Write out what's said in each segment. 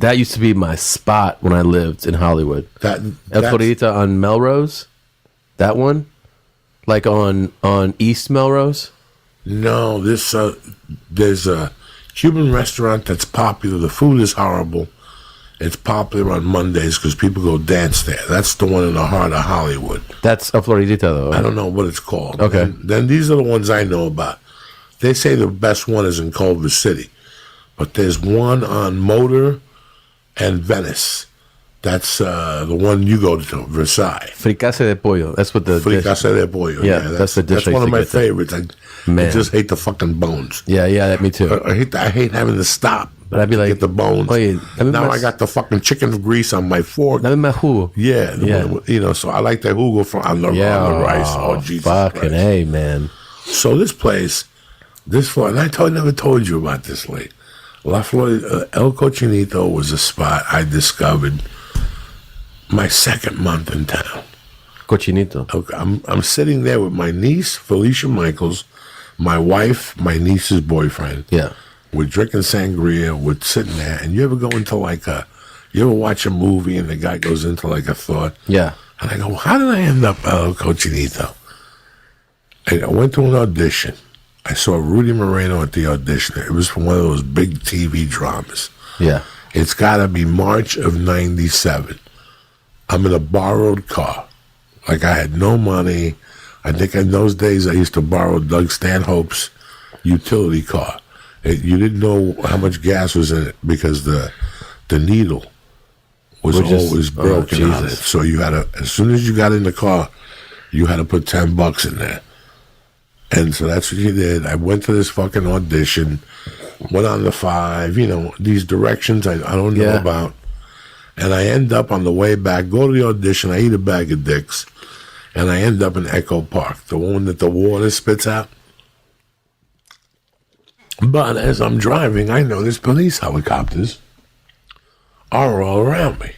That used to be my spot when I lived in Hollywood. El Florita on Melrose. That one? Like on East Melrose? No, there's a Cuban restaurant that's popular. The food is horrible. It's popular on Mondays because people go dance there. That's the one in the heart of Hollywood. That's El Floridita, though. I don't know what it's called. Okay. And then these are the ones I know about. They say the best one is in Culver City. But there's one on Motor and Venice. That's the one you go to, Versailles. Fricase de pollo. That's what the Fricase de pollo. Yeah, that's the dish. That's one of my favorites. I just hate the fucking bones. Yeah, me too. I hate having to stop. But I'd be like, get the bones. Now I got the fucking chicken grease on my fork. Dame más jugo. Yeah. So I like that jugo on the rice. Oh, Jesus fucking Christ. A, man. So this place, and I never told you about this, late. La Florida, El Cochinito was a spot I discovered my second month in town. Cochinito. Okay, I'm sitting there with my niece, Felicia Michaels, my wife, my niece's boyfriend. Yeah. We're drinking sangria, we're sitting there, and you ever go into you ever watch a movie and the guy goes into like a thought? Yeah. And I go, how did I end up El Cochinito? I went to an audition. I saw Rudy Moreno at the audition. It was for one of those big TV dramas. Yeah. It's got to be March of 97. I'm in a borrowed car. Like, I had no money. I think in those days I used to borrow Doug Stanhope's utility car. You didn't know how much gas was in it because the needle was always broken on it. So you had as soon as you got in the car, you had to put $10 in there. And so that's what you did. I went to this fucking audition, went on the 5, these directions I don't know about. And I end up on the way back, go to the audition, I eat a bag of dicks, and I end up in Echo Park, the one that the water spits out. But as I'm driving, I notice police helicopters are all around me.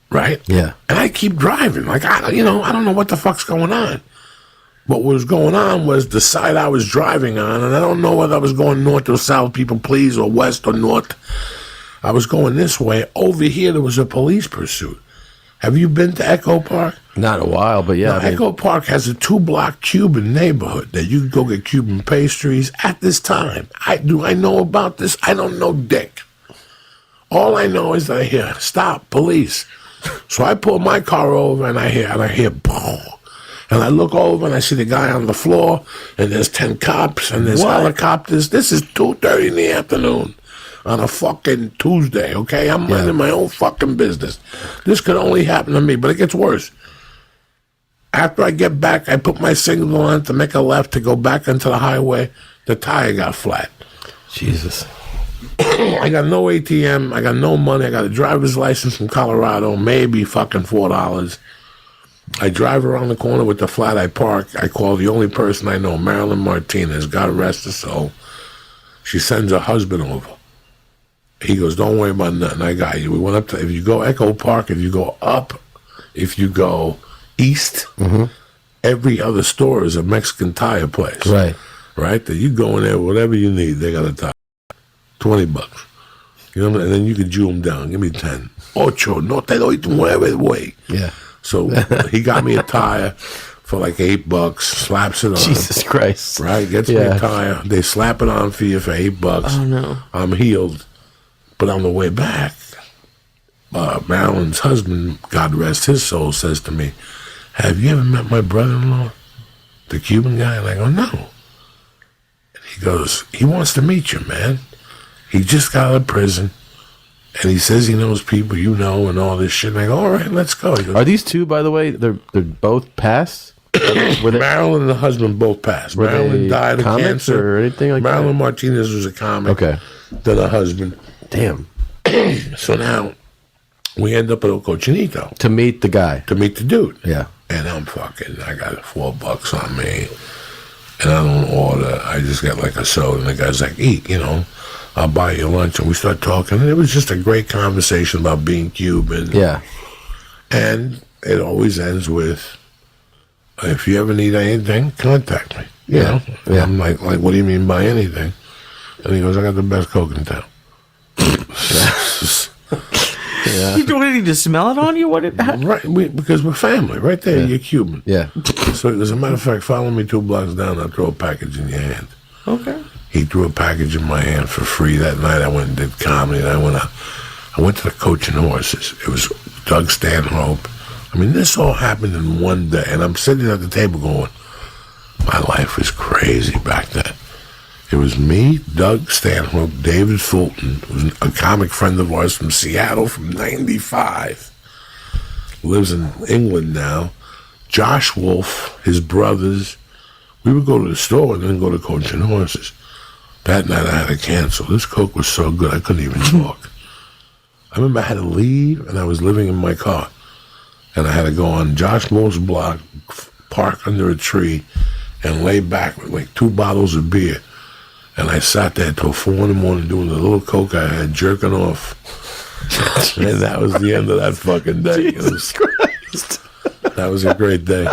Right? Yeah. And I keep driving. Like, I don't know what the fuck's going on. But what was going on was the side I was driving on, and I don't know whether I was going north or south, people please, or west or north. I was going this way. Over here, there was a police pursuit. Have you been to Echo Park? Not in a while, but yeah. Echo Park has a 2-block Cuban neighborhood that you can go get Cuban pastries at this time. Do I know about this? I don't know dick. All I know is that I hear, stop, police. So I pull my car over and I hear, boom. And I look over and I see the guy on the floor, and there's 10 cops and there's helicopters. This is 2:30 in the afternoon on a fucking Tuesday, okay? I'm minding my own fucking business. This could only happen to me, but it gets worse. After I get back, I put my signal on to make a left to go back into the highway. The tire got flat. Jesus. I got no ATM. I got no money. I got a driver's license from Colorado, maybe fucking $4. I drive around the corner with the flat. I park. I call the only person I know, Marilyn Martinez. God rest her soul. She sends her husband over. He goes, don't worry about nothing. I got you. We went up to, if you go Echo Park, if you go up, if you go east, every other store is a Mexican tire place. Right. Right? That you go in there, whatever you need, they got a tire. $20. You know what I mean? And then you can Jew them down. Give me 10. Ocho, no te doy 9, güey. Yeah. So he got me a tire for like $8, slaps it on. Jesus Christ. Right? Gets me a tire. They slap it on for you for $8. Oh, no. I'm healed. But on the way back, Marilyn's husband, God rest his soul, says to me, have you ever met my brother-in-law, the Cuban guy? And I go, no. And he goes, he wants to meet you, man. He just got out of prison. And he says he knows people you know and all this shit. And I go, all right, let's go. He goes, are these two, by the way, they're both passed? Marilyn and the husband both passed. Marilyn died of cancer. Or anything like Marilyn Martinez was a comic. Okay. Then the husband. Damn. So now we end up at El Cochinito. To meet the guy. To meet the dude. Yeah. And I got $4 on me. And I don't order. I just got like a soda. And the guy's like, eat, I'll buy you lunch. And we start talking. And it was just a great conversation about being Cuban. Yeah. And it always ends with, if you ever need anything, contact me. You know? And I'm like, what do you mean by anything? And he goes, I got the best Coke in town. Yeah. What did he just smell it on you? What did that? Right, because we're family. Right there, you're Cuban. Yeah. So, as a matter of fact, follow me 2 blocks down, I'll throw a package in your hand. Okay. He threw a package in my hand for free that night. I went and did comedy, and I went to the Coaching Horses. It was Doug Stanhope. I mean, this all happened in one day, and I'm sitting at the table going, my life was crazy back then. It was me, Doug Stanhope, David Fulton, who's a comic friend of ours from Seattle from 95. Lives in England now. Josh Wolf, his brothers. We would go to the store and then go to Coaching Horses. That night I had to cancel. This Coke was so good I couldn't even talk. I remember I had to leave, and I was living in my car. And I had to go on Josh Wolf's block, park under a tree, and lay back with like 2 bottles of beer. And I sat there till 4 in the morning doing the little Coke I had, jerking off. And that was the end of that fucking day. Jesus Christ. That was a great day.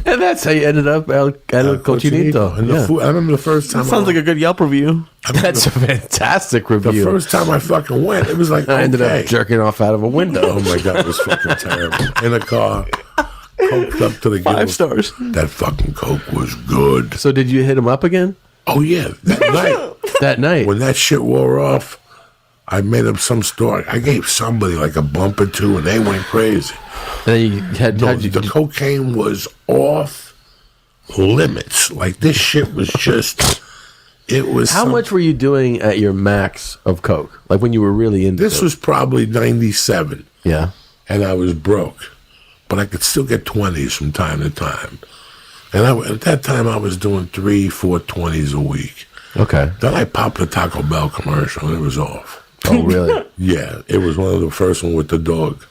And that's how you ended up at El Cochinito. And Yeah. food, I remember the first time. Sounds like a good Yelp review. That's a fantastic review. The first time I fucking went, it was like, I ended okay. up jerking off out of a window. Oh my God, it was fucking terrible. In a car, coked up to the 5 gills. stars. That fucking Coke was good. So did you hit him up again? Oh yeah, that night. That night? When that shit wore off, I made up some story. I gave somebody like a bump or 2, and they went crazy. And then you had, No, the cocaine was off limits. Like, this shit was just, it was. how much were you doing at your max of Coke? Like when you were really into This Coke? was probably 97, Yeah. and I was broke. But I could still get 20s from time to time. And at that time, I was doing 3-4 20s a week. Okay. Then I popped the Taco Bell commercial, and it was off. Oh, really? Yeah, it was one of the first one with the dog.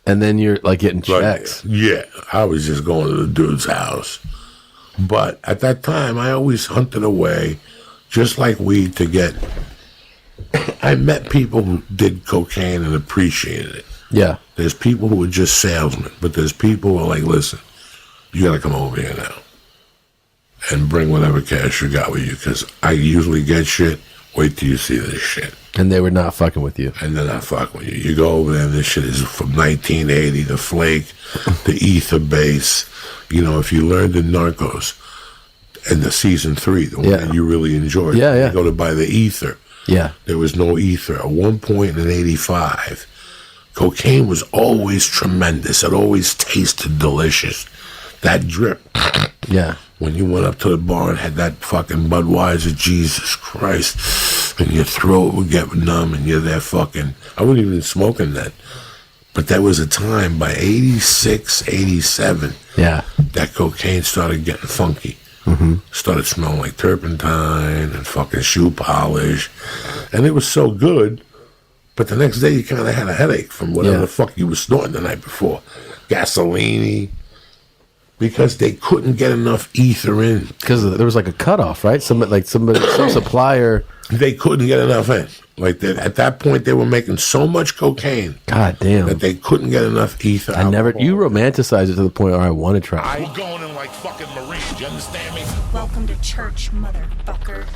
And then you're like getting checks. Yeah, I was just going to the dude's house. But at that time, I always hunted away, just like weed, to get. I met people who did cocaine and appreciated it. Yeah. There's people who are just salesmen, but there's people who are like, listen, you got to come over here now and bring whatever cash you got with you, because I usually get shit. Wait till you see this shit. And they were not fucking with you. And then I fuck with you. You go over there, and this shit is from 1980, the flake, the ether base. You know, if you learned in Narcos, and the season 3, the one that you really enjoyed, you go to buy the ether. Yeah. There was no ether. At one point in 85, cocaine was always tremendous. It always tasted delicious. That drip. Yeah. When you went up to the bar and had that fucking Budweiser, Jesus Christ, and your throat would get numb, and you're there fucking. I wasn't even smoking then. But there was a time by 86, 87, that cocaine started getting funky. Mm-hmm. Started smelling like turpentine and fucking shoe polish. And it was so good, but the next day you kind of had a headache from whatever the fuck you were snorting the night before. Gasoline. Because they couldn't get enough ether in. Because there was like a cutoff, right? Some supplier. They couldn't get enough in. Like at that point, they were making so much cocaine. God damn. That they couldn't get enough ether. You romanticize it to the point where I want to try. I'm going in like fucking Marines. You understand me? Welcome to church, motherfucker.